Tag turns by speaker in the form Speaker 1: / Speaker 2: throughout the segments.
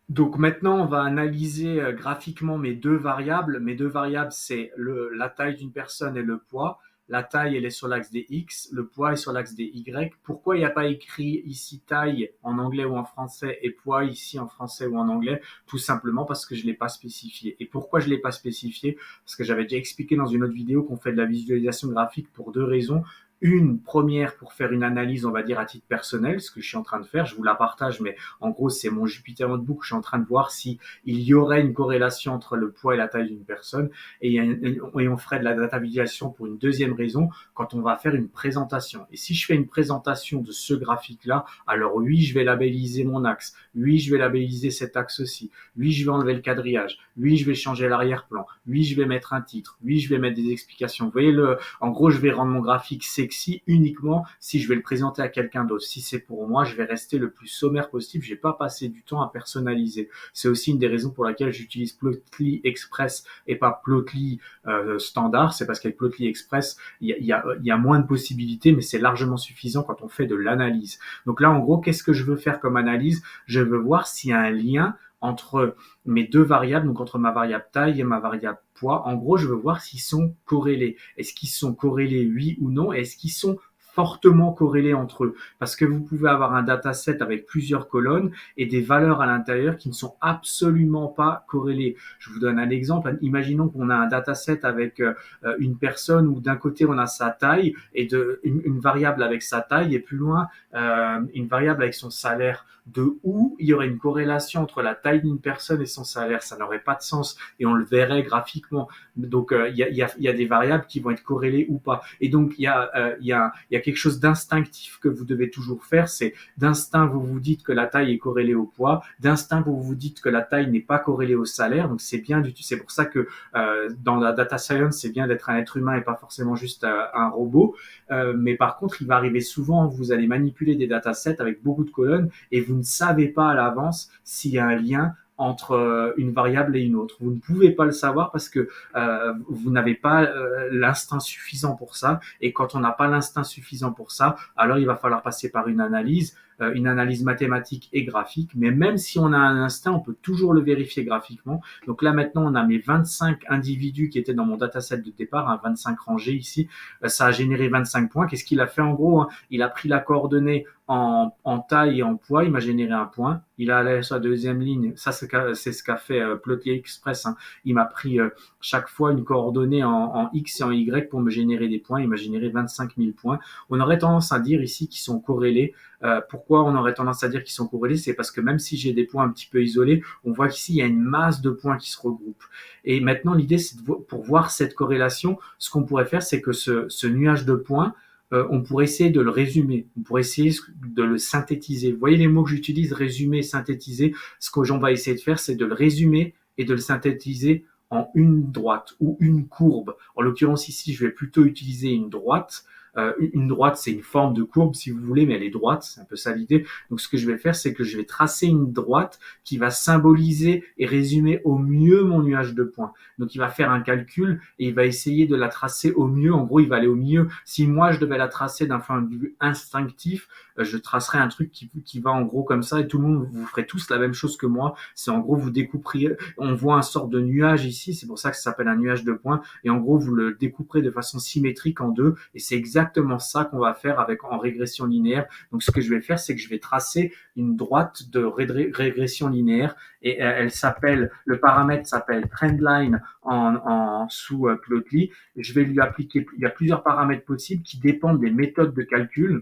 Speaker 1: Donc maintenant, on va analyser graphiquement mes deux variables. Mes deux variables, c'est la taille d'une personne et le poids. La taille, elle est sur l'axe des X, le poids est sur l'axe des Y. Pourquoi il n'y a pas écrit ici taille en anglais ou en français et poids ici en français ou en anglais? Tout simplement parce que je ne l'ai pas spécifié. Et pourquoi je ne l'ai pas spécifié? Parce que j'avais déjà expliqué dans une autre vidéo qu'on fait de la visualisation graphique pour deux raisons. Une première pour faire une analyse, on va dire, à titre personnel, ce que je suis en train de faire. Je vous la partage, mais en gros, c'est mon Jupyter Notebook. Je suis en train de voir si il y aurait une corrélation entre le poids et la taille d'une personne. Et on ferait de la data visualisation pour une deuxième raison, quand on va faire une présentation. Et si je fais une présentation de ce graphique-là, alors oui, je vais labelliser mon axe. Oui, je vais labelliser cet axe-ci. Oui, je vais enlever le quadrillage. Oui, je vais changer l'arrière-plan. Oui, je vais mettre un titre. Oui, je vais mettre des explications. Vous voyez, en gros, je vais rendre mon graphique sexy uniquement si je vais le présenter à quelqu'un d'autre. Si c'est pour moi, je vais rester le plus sommaire possible. Je vais pas passer du temps à personnaliser. C'est aussi une des raisons pour laquelle j'utilise Plotly Express et pas Plotly standard. C'est parce qu'avec Plotly Express, il y a moins de possibilités, mais c'est largement suffisant quand on fait de l'analyse. Donc là, en gros, qu'est-ce que je veux faire comme analyse? Je veux voir s'il y a un lien entre mes deux variables, donc entre ma variable taille et ma variable poids. En gros, je veux voir s'ils sont corrélés. Est-ce qu'ils sont corrélés, oui ou non? Est-ce qu'ils sont fortement corrélés entre eux? Parce que vous pouvez avoir un dataset avec plusieurs colonnes et des valeurs à l'intérieur qui ne sont absolument pas corrélées. Je vous donne un exemple. Imaginons qu'on a un dataset avec une personne où d'un côté on a sa taille et une variable avec sa taille et plus loin une variable avec son salaire. De où il y aurait une corrélation entre la taille d'une personne et son salaire? Ça n'aurait pas de sens et on le verrait graphiquement. Donc il y a des variables qui vont être corrélées ou pas. Et donc il y a quelque chose d'instinctif que vous devez toujours faire. C'est d'instinct, vous vous dites que la taille est corrélée au poids. D'instinct, vous vous dites que la taille n'est pas corrélée au salaire. Donc c'est pour ça que dans la data science, c'est bien d'être un être humain et pas forcément juste un robot. Mais par contre, il va arriver souvent, vous allez manipuler des datasets avec beaucoup de colonnes et vous ne savez pas à l'avance s'il y a un lien entre une variable et une autre. Vous ne pouvez pas le savoir parce que vous n'avez pas l'instinct suffisant pour ça. Et quand on n'a pas l'instinct suffisant pour ça, alors il va falloir passer par une analyse mathématique et graphique. Mais même si on a un instinct, on peut toujours le vérifier graphiquement. Donc là maintenant, on a mes 25 individus qui étaient dans mon dataset de départ, 25 rangées ici. Ça a généré 25 points. Qu'est-ce qu'il a fait en gros? Il a pris la coordonnée en taille et en poids, il m'a généré un point. Il a allé sur la deuxième ligne, ça c'est ce qu'a fait Plotly Express. Il m'a pris chaque fois une coordonnée en X et en Y pour me générer des points. Il m'a généré 25 000 points. On aurait tendance à dire ici qu'ils sont corrélés. Pourquoi on aurait tendance à dire qu'ils sont corrélés? C'est parce que même si j'ai des points un petit peu isolés, on voit qu'ici il y a une masse de points qui se regroupent. Et maintenant l'idée, c'est pour voir cette corrélation, ce qu'on pourrait faire, c'est que ce nuage de points, on pourrait essayer de le résumer, on pourrait essayer de le synthétiser. Vous voyez les mots que j'utilise, résumer, synthétiser. Ce que j'en va essayer de faire, c'est de le résumer et de le synthétiser en une droite ou une courbe. En l'occurrence ici, je vais plutôt utiliser une droite. Une droite, c'est une forme de courbe, si vous voulez, mais elle est droite, c'est un peu ça l'idée. Donc, ce que je vais faire, c'est que je vais tracer une droite qui va symboliser et résumer au mieux mon nuage de points. Donc, il va faire un calcul et il va essayer de la tracer au mieux. En gros, il va aller au mieux. Si moi, je devais la tracer d'un point de vue instinctif, je tracerais un truc qui va en gros comme ça et tout le monde, vous ferez tous la même chose que moi. C'est en gros, vous découperiez, on voit un sort de nuage ici, c'est pour ça que ça s'appelle un nuage de points. Et en gros, vous le découperez de façon symétrique en deux. Et c'est exactement ça qu'on va faire en régression linéaire. Donc, ce que je vais faire, c'est que je vais tracer une droite de régression linéaire et le paramètre s'appelle trendline sous Plotly. Je vais lui appliquer, il y a plusieurs paramètres possibles qui dépendent des méthodes de calcul.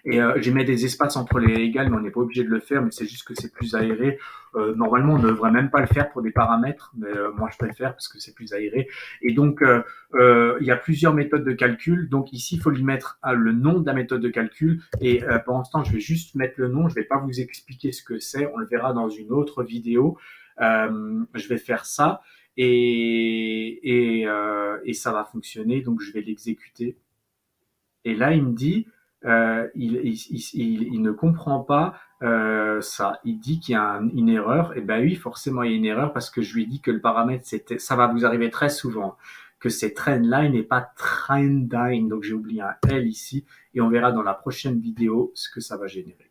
Speaker 1: Et j'ai mis des espaces entre les égales, mais on n'est pas obligé de le faire, mais c'est juste que c'est plus aéré. Normalement, on ne devrait même pas le faire pour des paramètres, mais moi je préfère parce que c'est plus aéré. Et donc, il y a plusieurs méthodes de calcul. Donc ici, il faut lui mettre le nom de la méthode de calcul. Et pendant ce temps, je vais juste mettre le nom. Je ne vais pas vous expliquer ce que c'est. On le verra dans une autre vidéo. Je vais faire ça et ça va fonctionner. Donc, je vais l'exécuter. Et là, il me dit, il ne comprend pas ça. Il dit qu'il y a une erreur. Et ben oui, forcément, il y a une erreur parce que je lui ai dit que le paramètre, ça va vous arriver très souvent, que c'est trendline et pas trendline. Donc, j'ai oublié un L ici et on verra dans la prochaine vidéo ce que ça va générer.